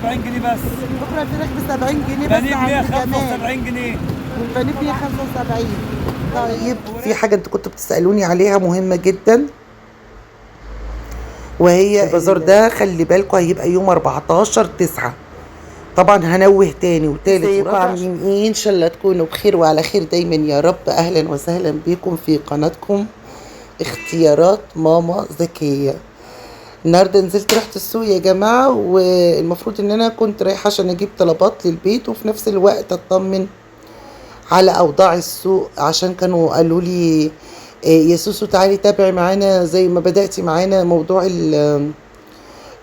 70 جنيه بس. بكره الفراخ ب 70 جنيه بس بانيه ب عند جمال. 175 جنيه. والبانيه ب 175. طيب في حاجة انتوا كنتوا بتسألوني عليها مهمة جدا، وهي البازار ده خلي بالكم هيبقى يوم 14/9. طبعا هنوه تاني وتالت ورابع. عاملين ايه؟ ان شاء الله تكونوا بخير وعلى خير دايما يا رب. اهلا وسهلا بكم في قناتكم اختيارات ماما زكية. النهارده نزلت رحت السوق يا جماعة، والمفروض ان انا كنت رايحة عشان اجيب طلبات للبيت وفي نفس الوقت اطمن على اوضاع السوق، عشان كانوا قالوا لي يا سوسو تعالي تابعي معانا زي ما بدأتي معانا موضوع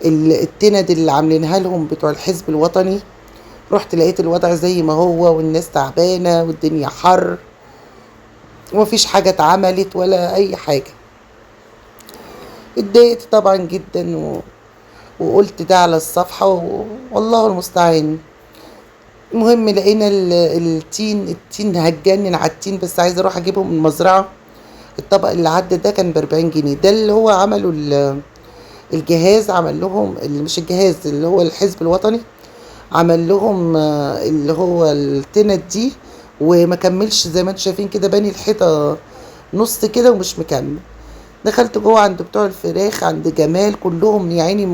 التند اللي عاملينها لهم بتوع الحزب الوطني. رحت لقيت الوضع زي ما هو، والناس تعبانة والدنيا حر ومفيش حاجة اتعملت ولا اي حاجة. اتضايقت طبعا جدا وقلت ده على الصفحة والله المستعان. المهم لقينا التين هتجنن على التين، بس عايزة اروح اجيبه من المزرعة. الطبق اللي عدى ده كان ب40 جنيه. ده اللي هو عملوا الجهاز، عمل لهم مش الجهاز اللي هو الحزب الوطني، عمل لهم اللي هو التنت دي، وما كملش زي ما انتم شايفين كده، باني الحيطة نص كده ومش مكمل. دخلت جوه عند بتوع الفراخ عند جمال، كلهم يعني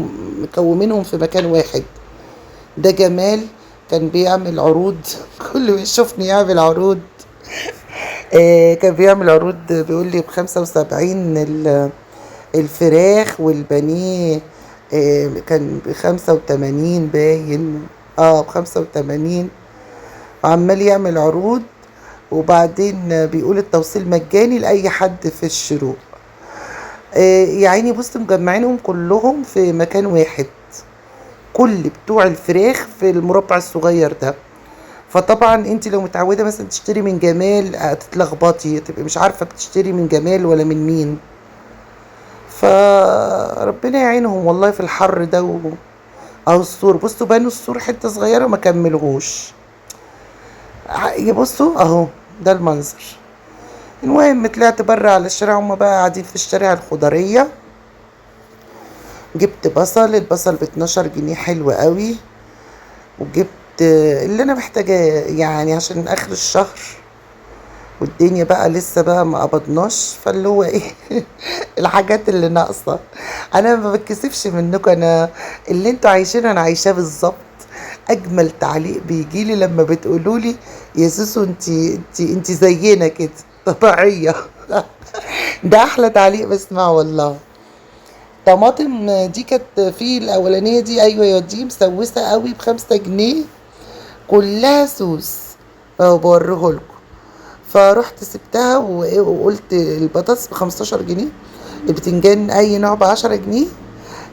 مكومينهم في مكان واحد. ده جمال كان بيعمل عروض كله يشوفني يعمل عروض. كان بيعمل عروض بيقول لي ب75 الفراخ، والبانيه كان ب85 باين، ب85، وعمال يعمل عروض. وبعدين بيقول التوصيل مجاني لأي حد في الشروق. يا عيني بص مجمعينهم كلهم في مكان واحد، كل بتوع الفراخ في المربع الصغير ده. فطبعا انت لو متعوده مثلا تشتري من جمال هتتلخبطي، تبقي مش عارفه بتشتري من جمال ولا من مين. فربنا يعينهم والله في الحر ده اهو السور بصوا بانوا السور حته صغيره ما كملهوش. يبصوا اهو ده المنظر. المهم طلعت بره على الشارع، هما بقى قاعدين في الشارع الخضريه. جبت البصل ب12 جنيه حلو قوي، وجبت اللي انا محتاجاه يعني عشان اخر الشهر، والدنيا بقى لسه بقى ما قبضناش، فاللي هو ايه الحاجات اللي ناقصه. انا ما بتكسفش منكم، انا اللي انتوا عايشينه انا عايشاه بالظبط. اجمل تعليق بيجيلي لما بتقولولي يا سوسو انتي زينا كده طبيعيه. ده احلى تعليق بسمعه والله. طماطم دي كانت في الاولانيه دي، ايوه يا دي مسوسه قوي ب5 جنيه، كلها سوس اهو بوريهولكم. فرحت سبتها وقلت البطاطس ب15 جنيه، البتنجان اي نوع ب10 جنيه،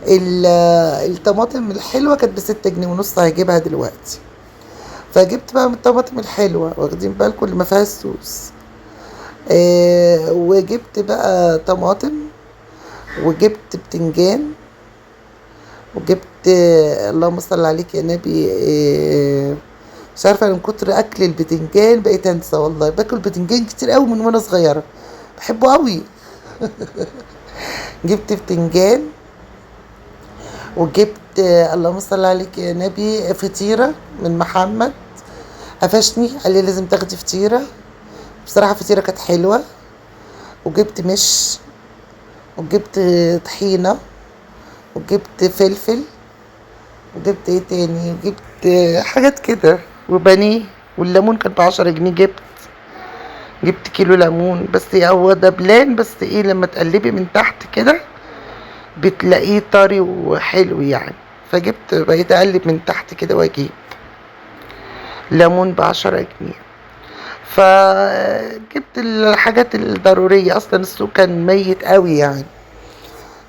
الطماطم الحلوه كانت ب6 جنيه ونص، هجيبها دلوقتي. فجبت بقى من الطماطم الحلوه، واخدين بالكم اللي ما فيهاش سوس. وجبت بقى طماطم، وجبت بتنجان، وجبت اللهم صل عليك يا نبي. مش عارفه من كتر اكل البتنجان بقيت انسى والله، باكل بتنجان كتير قوي من وانا صغيره، بحبه قوي. جبت بتنجان، وجبت اللهم صل عليك يا نبي فطيره من محمد، قفشني قال لي لازم تاخدي فطيره. بصراحه فطيره كانت حلوه. وجبت مش، وجبت طحينه، وجبت فلفل، وجبت ايه تاني، وجبت حاجات كده، وبانيه. والليمون كان ب10 جنيه. جبت كيلو ليمون، بس هو دبلان، بس ايه لما تقلبي من تحت كده بتلاقيه طري وحلو يعني. فجبت بقيت اقلب من تحت كده واجيب ليمون ب10 جنيه. فجبت الحاجات الضرورية، اصلا السوق كان ميت قوي يعني.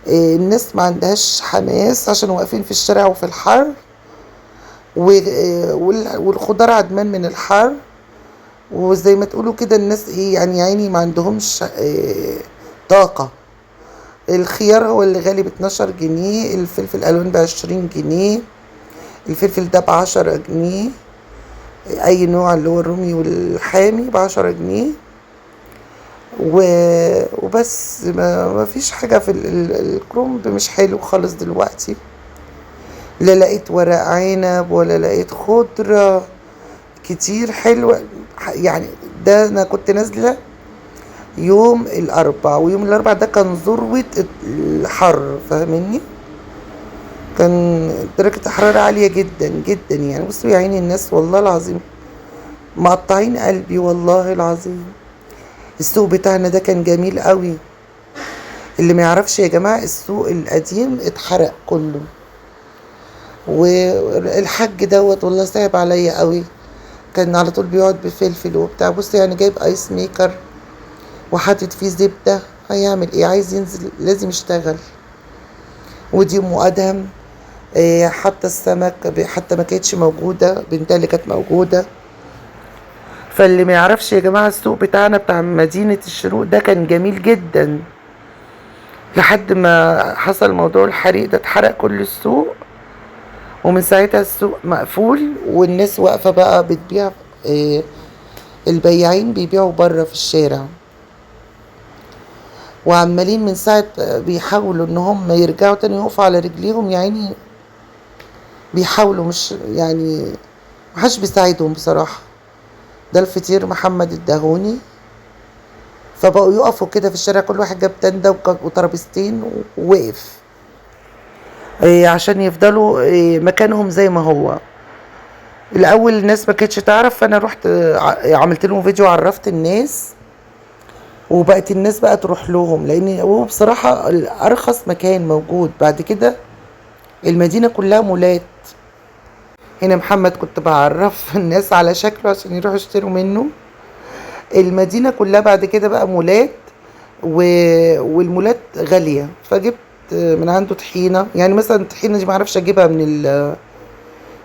الناس ما عندهاش حماس عشان واقفين في الشارع وفي الحر، والخضار عدمان من الحر. وزي ما تقولوا كده الناس ايه يعني عيني ما عندهمش طاقة. الخيار هو اللي غالي ب12 جنيه، الفلفل الالوان ب20 جنيه، الفلفل ده ب10 جنيه، اي نوع اللي هو الرومي والحامي ب10 جنيه. وبس ما فيش حاجة في الكرنب مش حلو خالص دلوقتي. لا لقيت ورق عنب ولا لقيت خضرة كتير حلوة يعني. ده انا كنت نازلة يوم الاربع، ويوم الاربع ده كان ذروة الحر، فاهمني؟ كان درجة الحرارة عالية جدا جدا يعني. بصوا يا عيني الناس والله العظيم مقطعين قلبي والله العظيم. السوق بتاعنا ده كان جميل قوي. اللي ما يعرفش يا جماعة، السوق القديم اتحرق كله. والحاج دوت والله صعب عليا قوي، كان على طول بيقعد بفلفل وبتاع. بص يعني جايب ايس ميكر وحاطط فيه زبدة، هيعمل ايه؟ عايز ينزل لازم يشتغل. ودي ام ادهم حتى السمك حتى ما كانتش موجودة، بنتها اللي كانت موجودة. فاللي ما يعرفش يا جماعة، السوق بتاعنا بتاع مدينة الشروق ده كان جميل جدا، لحد ما حصل موضوع الحريق ده اتحرق كل السوق. ومن ساعتها السوق مقفول، والناس واقفة بقى بتبيع. آه، البياعين بيبيعوا بره في الشارع، وعمالين من ساعة بيحاولوا ان هم يرجعوا تاني يقفوا على رجليهم يعني. بيحاولوا، مش يعني محدش بيساعدهم بصراحة. ده الفطير محمد الدهوني. فبقوا يقفوا كده في الشارع، كل واحد جاب تندة وترابيزتين ووقف عشان يفضلوا مكانهم زي ما هو. الاول الناس ما كانتش تعرف، فانا رحت عملت لهم فيديو، عرفت الناس، وبقت الناس بقى تروح لهم، لان هو بصراحة ارخص مكان موجود. بعد كده المدينة كلها مولات. هنا محمد كنت بعرف الناس على شكله عشان يروحوا يشتروا منه. المدينة كلها بعد كده بقى مولات و... والمولات غالية. فجبت من عنده طحينة، يعني مثلا الطحينة دي معرفش اجيبها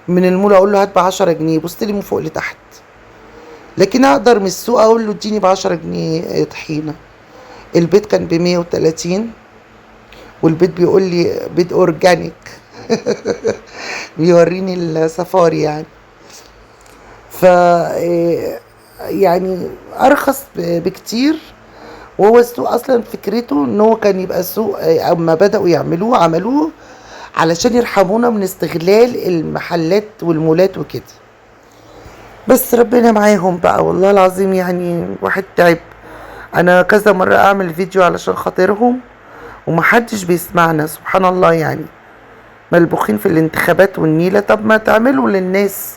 من المول اقول له هات ب10 جنيه، بص لي من فوق لتحت. لكن اقدر من السوق اقول له اديني ب10 جنيه طحينة. البيت كان ب130، والبيت بيقول لي بيت اورجانيك. بيوريني السفاري يعني. ف يعني ارخص بكتير. وهو السوق اصلا فكرته ان هو كان يبقى سوق، اما بدأوا يعملوه عملوه علشان يرحمونا من استغلال المحلات والمولات وكده. بس ربنا معاهم بقى والله العظيم، يعني واحد تعب. انا كذا مرة اعمل فيديو علشان خاطرهم ومحدش بيسمعنا، سبحان الله يعني. ملبوخين في الانتخابات والنيلة، طب ما تعملوا للناس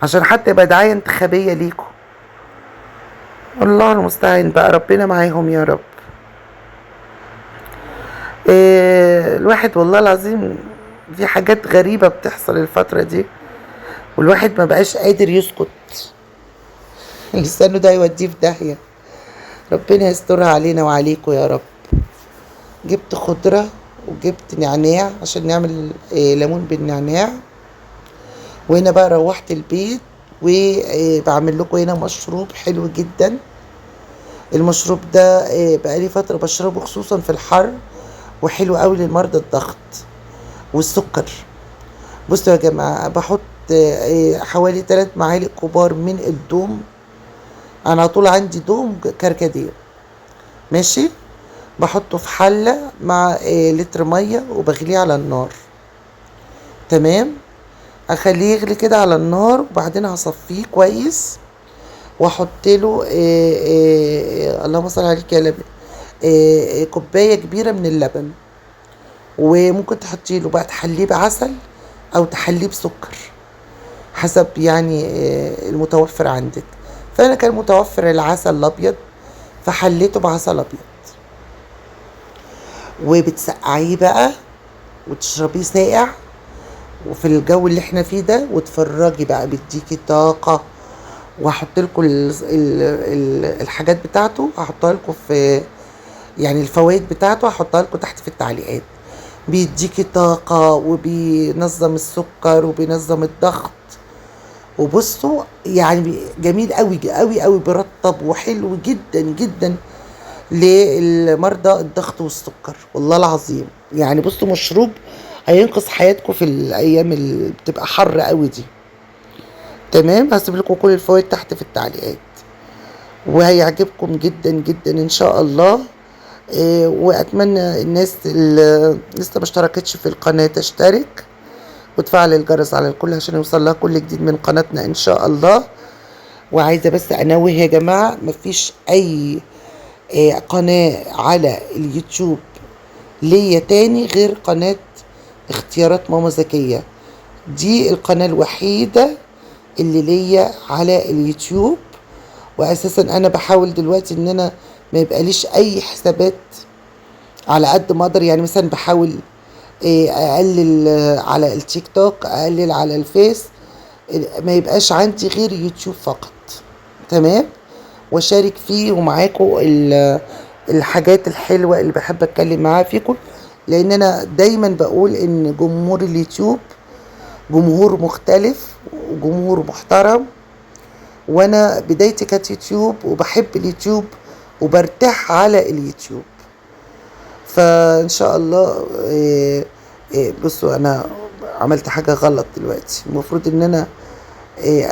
عشان حتى يبقى دعاية انتخابية ليكم. الله المستعان بقى، ربنا معاهم يا رب. الواحد والله العظيم في حاجات غريبة بتحصل الفترة دي، والواحد ما بقاش قادر يسكت. لسانه ده يوديه في داهية. ربنا يسترها علينا وعليكم يا رب. جبت خضرة وجبت نعناع عشان نعمل ليمون بالنعناع. وهنا بقى روحت البيت وبعمل لكم هنا مشروب حلو جدا. المشروب ده بقالي فترة بشربه خصوصا في الحر، وحلو قوي للمرضى الضغط والسكر. بصوا يا جماعة، بحط حوالي 3 معالق كبار من الدوم. انا على طول عندي دوم كركديه، ماشي. بحطه في حلة مع لتر مية وبغليه على النار، تمام. اخليه يغلي كده على النار، وبعدين هصفيه كويس واحط له اللهم صل عليك يا لبن، كوباية كبيرة من اللبن. وممكن تحطي له بقى تحليه بعسل او تحليه بسكر، حسب يعني المتوفر عندك. فانا كان متوفر العسل الابيض، فحليته بعسل ابيض. وبتسقعيه بقى وتشربيه ساقع، وفي الجو اللي احنا فيه ده، وتفرجي بقى بيديكي طاقة. وهحط لكم الحاجات بتاعته، هحطها لكم في يعني الفوائد بتاعته هحطها لكم تحت في التعليقات. بيديكي طاقة وبينظم السكر وبينظم الضغط. وبصوا يعني جميل قوي قوي قوي، برطب وحلو جدا جدا للمرضى الضغط والسكر والله العظيم. يعني بصوا مشروب هينقذ حياتكم في الايام اللي بتبقى حر قوي دي، تمام. هسيب لكم كل الفوائد تحت في التعليقات، وهيعجبكم جدا جدا ان شاء الله. واتمنى الناس اللي لسه ما اشتركتش في القناه تشترك وتفعل الجرس على الكل عشان يوصل لها كل جديد من قناتنا ان شاء الله. وعايزه بس انوه يا جماعه، مفيش اي قناه على اليوتيوب ليا تاني غير قناه اختيارات ماما زكيه. دي القناه الوحيده اللي ليا على اليوتيوب. واساسا انا بحاول دلوقتي ان انا ما يبقاليش اي حسابات على قد ما اقدر. يعني مثلا بحاول اقلل على التيك توك، اقلل على الفيس، ما يبقاش عندي غير يوتيوب فقط. تمام. واشارك فيه ومعاكم الحاجات الحلوة اللي بحب اتكلم معاها فيكم، لان انا دايما بقول ان جمهور اليوتيوب جمهور مختلف وجمهور محترم. وانا بدايتي كانت يوتيوب وبحب اليوتيوب وبرتاح على اليوتيوب. فان شاء الله بصوا انا عملت حاجة غلط دلوقتي، المفروض ان انا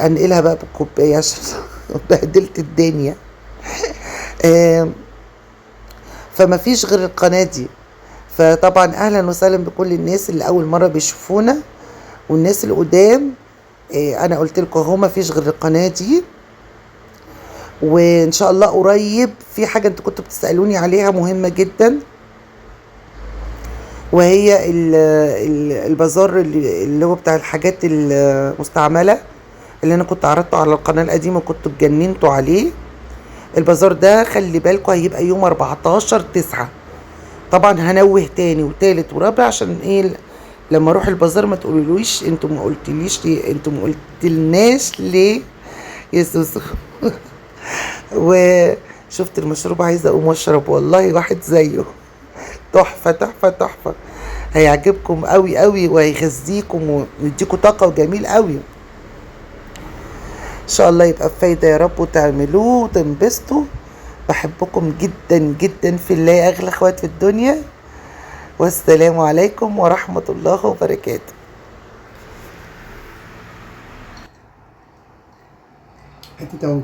انقلها بقى بالكوباية عشان بهدلت الدنيا. فما فيش غير القناة دي. فطبعا اهلا وسهلا بكل الناس اللي اول مرة بيشوفونا والناس القدام. انا قلت لكم اهو ما فيش غير القناة دي. وان شاء الله قريب في حاجة انتوا كنتوا بتسألوني عليها مهمة جدا، وهي البازار اللي هو بتاع الحاجات المستعملة اللي انا كنت عرضته على القناة القديمة وكنتوا اتجننتوا عليه. البازار ده خلي بالكوا هيبقى يوم 14/9. طبعا هنوه تاني وتالت ورابع عشان ايه لما اروح البازار ما تقولوليش انتوا ما قلتليش ليه، انتوا ما قلتلناش ليه يا سوسو. وشفت المشروب عايزه اقوم اشرب والله واحد زيه. تحفه تحفه تحفه، هيعجبكم قوي قوي وهيغذيكم ويديكم طاقه وجميل قوي. ان شاء الله يبقى بفايده يا رب وتعملوه وتنبسطوا. بحبكم جدا جدا في الله يا اغلى اخوات في الدنيا. والسلام عليكم ورحمه الله وبركاته. حته